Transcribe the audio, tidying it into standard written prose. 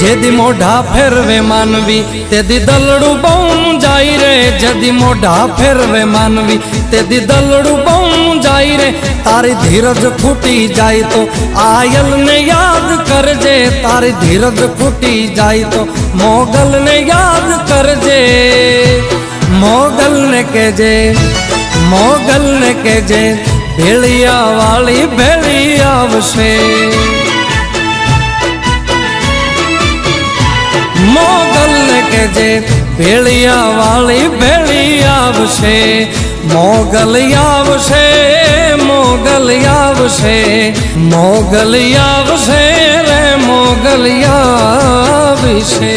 જેદી મોઢા ફેરવે માનવી તેદી દલડું બહુ જાય રે, જેદી મોઢા ફેરવે માનવી તેદી દલડું બહુ જાય રે। તારી ધીરજ ફૂટી જાય તો આયલ ને યાદ કરજે, તારી ધીરજ ફૂટી જાય તો મોગલ ને યાદ કરજે। મોગલ ને કેજે, મોગલ ને કેજે ભેળિયા વાળી ભેળી આવશે। મોગલ ને કેજે ભેળિયા વાળી ભેળી આવશે। મોગલ આવશે, મોગલ આવશે, મોગલ આવશે રે મોગલ આવશે।